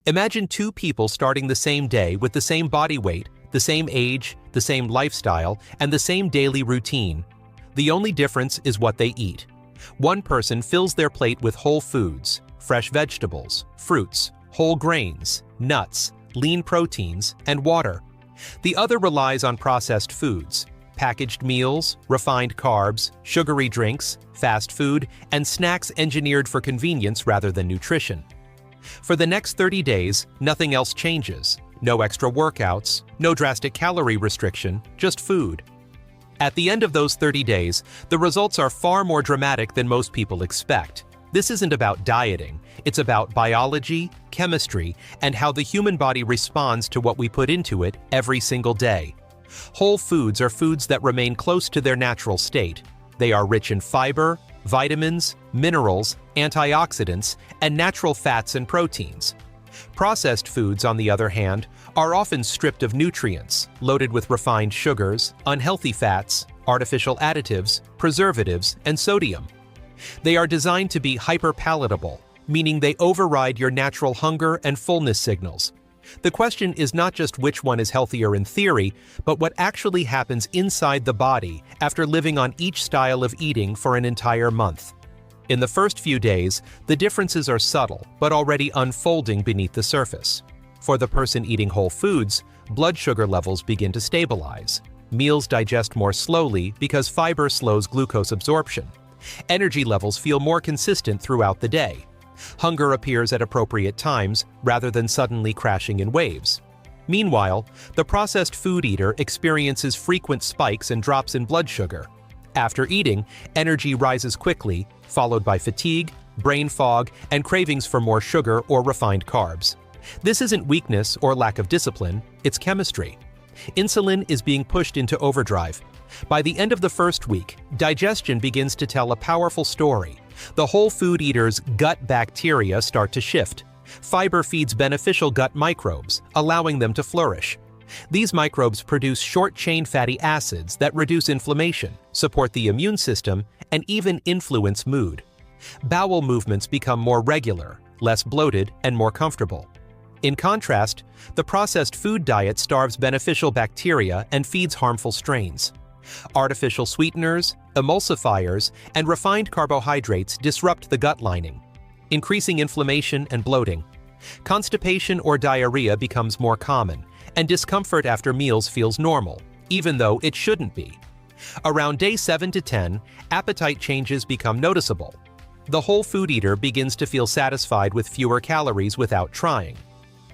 Imagine two people starting the same day with the same body weight, the same age, the same lifestyle, and the same daily routine. The only difference is what they eat. One person fills their plate with whole foods, fresh vegetables, fruits, whole grains, nuts, lean proteins, and water. The other relies on processed foods, packaged meals, refined carbs, sugary drinks, fast food, and snacks engineered for convenience rather than nutrition. For the next 30 days, nothing else changes. No extra workouts, no drastic calorie restriction, just food. At the end of those 30 days, the results are far more dramatic than most people expect. This isn't about dieting, it's about biology, chemistry, and how the human body responds to what we put into it every single day. Whole foods are foods that remain close to their natural state. They are rich in fiber, vitamins, minerals, antioxidants, and natural fats and proteins. Processed foods, on the other hand, are often stripped of nutrients, loaded with refined sugars, unhealthy fats, artificial additives, preservatives, and sodium. They are designed to be hyperpalatable, meaning they override your natural hunger and fullness signals. The question is not just which one is healthier in theory, but what actually happens inside the body after living on each style of eating for an entire month. In the first few days, the differences are subtle, but already unfolding beneath the surface. For the person eating whole foods, blood sugar levels begin to stabilize. Meals digest more slowly because fiber slows glucose absorption. Energy levels feel more consistent throughout the day. Hunger appears at appropriate times rather than suddenly crashing in waves. Meanwhile, the processed food eater experiences frequent spikes and drops in blood sugar. After eating, energy rises quickly, followed by fatigue, brain fog, and cravings for more sugar or refined carbs. This isn't weakness or lack of discipline, it's chemistry. Insulin is being pushed into overdrive. By the end of the first week, digestion begins to tell a powerful story. The whole food eater's gut bacteria start to shift. Fiber feeds beneficial gut microbes, allowing them to flourish. These microbes produce short-chain fatty acids that reduce inflammation, support the immune system, and even influence mood. Bowel movements become more regular, less bloated, and more comfortable. In contrast, the processed food diet starves beneficial bacteria and feeds harmful strains. Artificial sweeteners, emulsifiers, and refined carbohydrates disrupt the gut lining, increasing inflammation and bloating. Constipation or diarrhea becomes more common, and discomfort after meals feels normal, even though it shouldn't be. Around day 7 to 10, appetite changes become noticeable. The whole food eater begins to feel satisfied with fewer calories without trying.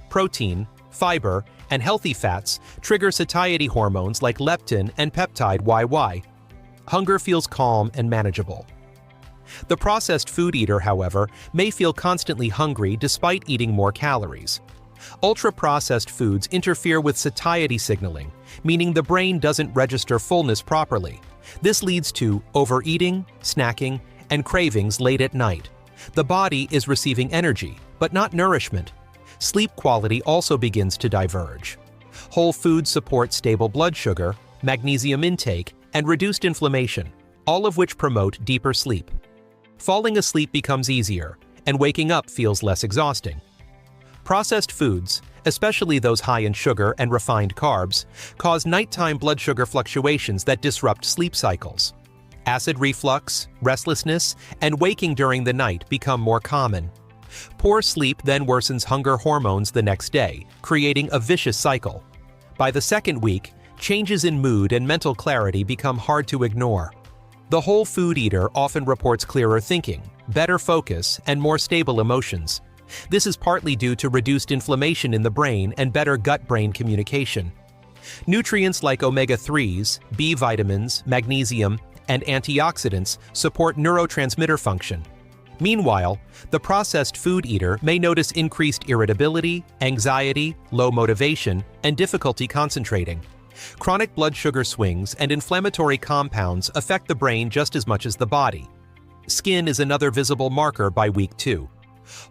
Protein, fiber, and healthy fats trigger satiety hormones like leptin and peptide YY. Hunger feels calm and manageable. The processed food eater, however, may feel constantly hungry despite eating more calories. Ultra-processed foods interfere with satiety signaling, meaning the brain doesn't register fullness properly. This leads to overeating, snacking, and cravings late at night. The body is receiving energy, but not nourishment. Sleep quality also begins to diverge. Whole foods support stable blood sugar, magnesium intake, and reduced inflammation, all of which promote deeper sleep. Falling asleep becomes easier, and waking up feels less exhausting. Processed foods, especially those high in sugar and refined carbs, cause nighttime blood sugar fluctuations that disrupt sleep cycles. Acid reflux, restlessness, and waking during the night become more common. Poor sleep then worsens hunger hormones the next day, creating a vicious cycle. By the second week, changes in mood and mental clarity become hard to ignore. The whole food eater often reports clearer thinking, better focus, and more stable emotions. This is partly due to reduced inflammation in the brain and better gut-brain communication. Nutrients like omega-3s, B vitamins, magnesium, and antioxidants support neurotransmitter function. Meanwhile, the processed food eater may notice increased irritability, anxiety, low motivation, and difficulty concentrating. Chronic blood sugar swings and inflammatory compounds affect the brain just as much as the body. Skin is another visible marker by week 2.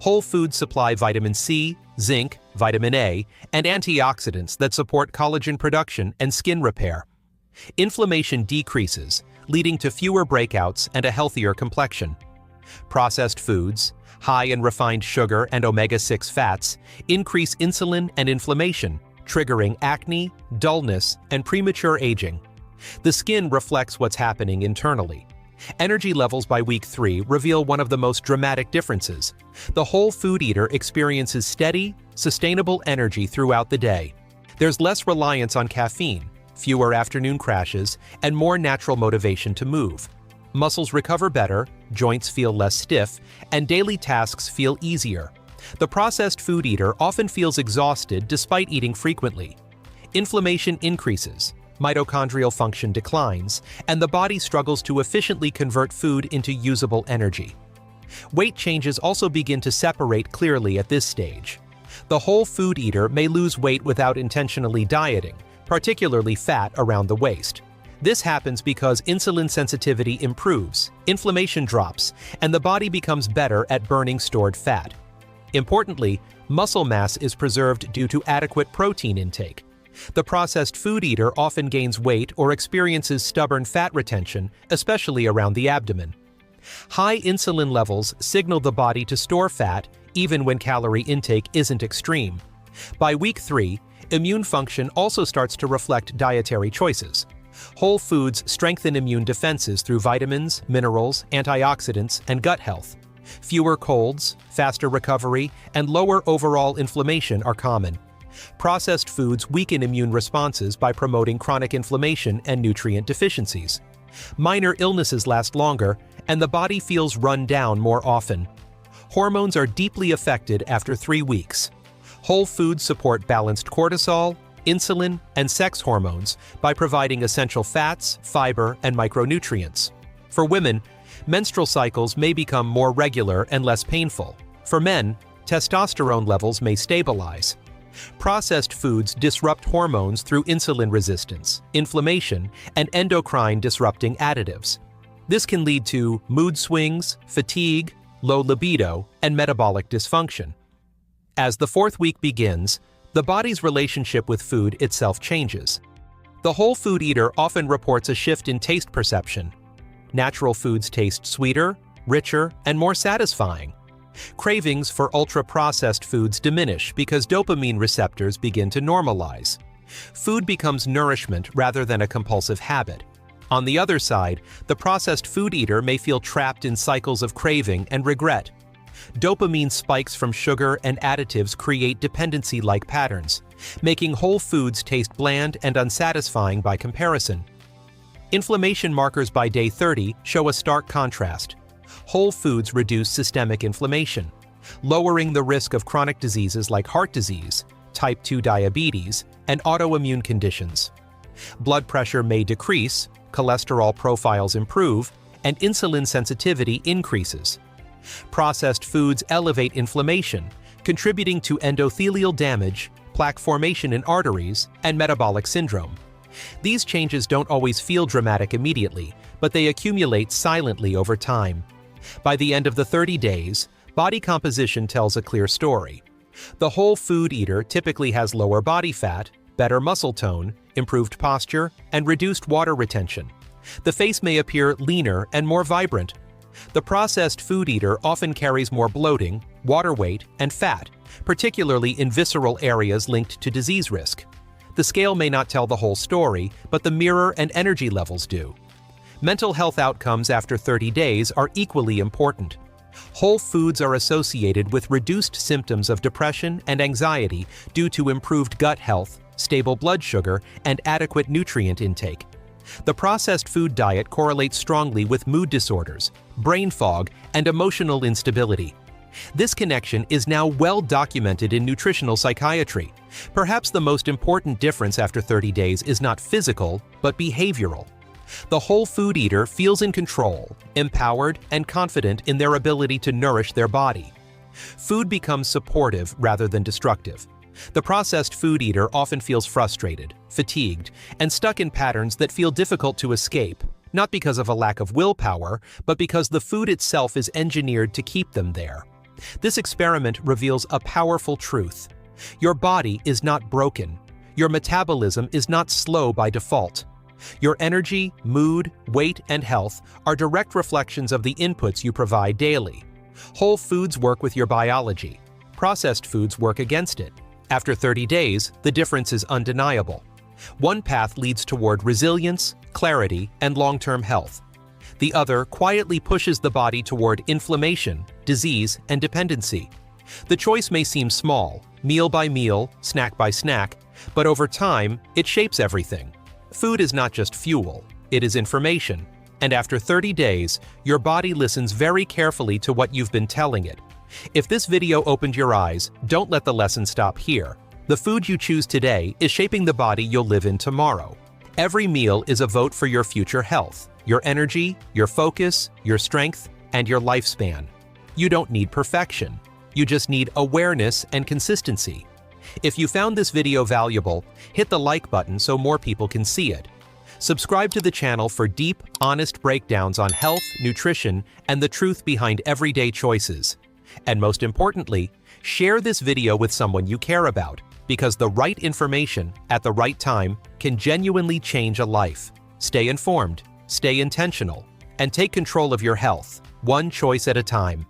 Whole foods supply vitamin C, zinc, vitamin A, and antioxidants that support collagen production and skin repair. Inflammation decreases, leading to fewer breakouts and a healthier complexion. Processed foods, high in refined sugar and omega-6 fats, increase insulin and inflammation, triggering acne, dullness, and premature aging. The skin reflects what's happening internally. Energy levels by week 3 reveal one of the most dramatic differences. The whole food eater experiences steady, sustainable energy throughout the day. There's less reliance on caffeine, fewer afternoon crashes, and more natural motivation to move. Muscles recover better, joints feel less stiff, and daily tasks feel easier. The processed food eater often feels exhausted despite eating frequently. Inflammation increases, mitochondrial function declines, and the body struggles to efficiently convert food into usable energy. Weight changes also begin to separate clearly at this stage. The whole food eater may lose weight without intentionally dieting, particularly fat around the waist. This happens because insulin sensitivity improves, inflammation drops, and the body becomes better at burning stored fat. Importantly, muscle mass is preserved due to adequate protein intake. The processed food eater often gains weight or experiences stubborn fat retention, especially around the abdomen. High insulin levels signal the body to store fat even when calorie intake isn't extreme. By week 3, immune function also starts to reflect dietary choices. Whole foods strengthen immune defenses through vitamins, minerals, antioxidants, and gut health. Fewer colds, faster recovery, and lower overall inflammation are common. Processed foods weaken immune responses by promoting chronic inflammation and nutrient deficiencies. Minor illnesses last longer, and the body feels run down more often. Hormones are deeply affected after 3 weeks. Whole foods support balanced cortisol, insulin, and sex hormones by providing essential fats, fiber, and micronutrients. For women, menstrual cycles may become more regular and less painful. For men, testosterone levels may stabilize. Processed foods disrupt hormones through insulin resistance, inflammation, and endocrine-disrupting additives. This can lead to mood swings, fatigue, low libido, and metabolic dysfunction. As the 4th week begins, the body's relationship with food itself changes. The whole food eater often reports a shift in taste perception. Natural foods taste sweeter, richer, and more satisfying. Cravings for ultra-processed foods diminish because dopamine receptors begin to normalize. Food becomes nourishment rather than a compulsive habit. On the other side, the processed food eater may feel trapped in cycles of craving and regret. Dopamine spikes from sugar and additives create dependency-like patterns, making whole foods taste bland and unsatisfying by comparison. Inflammation markers by day 30 show a stark contrast. Whole foods reduce systemic inflammation, lowering the risk of chronic diseases like heart disease, type 2 diabetes, and autoimmune conditions. Blood pressure may decrease, cholesterol profiles improve, and insulin sensitivity increases. Processed foods elevate inflammation, contributing to endothelial damage, plaque formation in arteries, and metabolic syndrome. These changes don't always feel dramatic immediately, but they accumulate silently over time. By the end of the 30 days, body composition tells a clear story. The whole food eater typically has lower body fat, better muscle tone, improved posture, and reduced water retention. The face may appear leaner and more vibrant. The processed food eater often carries more bloating, water weight, and fat, particularly in visceral areas linked to disease risk. The scale may not tell the whole story, but the mirror and energy levels do. Mental health outcomes after 30 days are equally important. Whole foods are associated with reduced symptoms of depression and anxiety due to improved gut health, stable blood sugar, and adequate nutrient intake. The processed food diet correlates strongly with mood disorders, brain fog, and emotional instability. This connection is now well documented in nutritional psychiatry. Perhaps the most important difference after 30 days is not physical, but behavioral. The whole food eater feels in control, empowered, and confident in their ability to nourish their body. Food becomes supportive rather than destructive. The processed food eater often feels frustrated, fatigued, and stuck in patterns that feel difficult to escape, not because of a lack of willpower, but because the food itself is engineered to keep them there. This experiment reveals a powerful truth. Your body is not broken. Your metabolism is not slow by default. Your energy, mood, weight, and health are direct reflections of the inputs you provide daily. Whole foods work with your biology. Processed foods work against it. After 30 days, the difference is undeniable. One path leads toward resilience, clarity, and long-term health. The other quietly pushes the body toward inflammation, disease, and dependency. The choice may seem small, meal by meal, snack by snack, but over time, it shapes everything. Food is not just fuel, it is information. And after 30 days, your body listens very carefully to what you've been telling it. If this video opened your eyes, don't let the lesson stop here. The food you choose today is shaping the body you'll live in tomorrow. Every meal is a vote for your future health, your energy, your focus, your strength, and your lifespan. You don't need perfection. You just need awareness and consistency. If you found this video valuable, hit the like button so more people can see it. Subscribe to the channel for deep, honest breakdowns on health, nutrition, and the truth behind everyday choices. And most importantly, share this video with someone you care about, because the right information at the right time can genuinely change a life. Stay informed, stay intentional, and take control of your health, one choice at a time.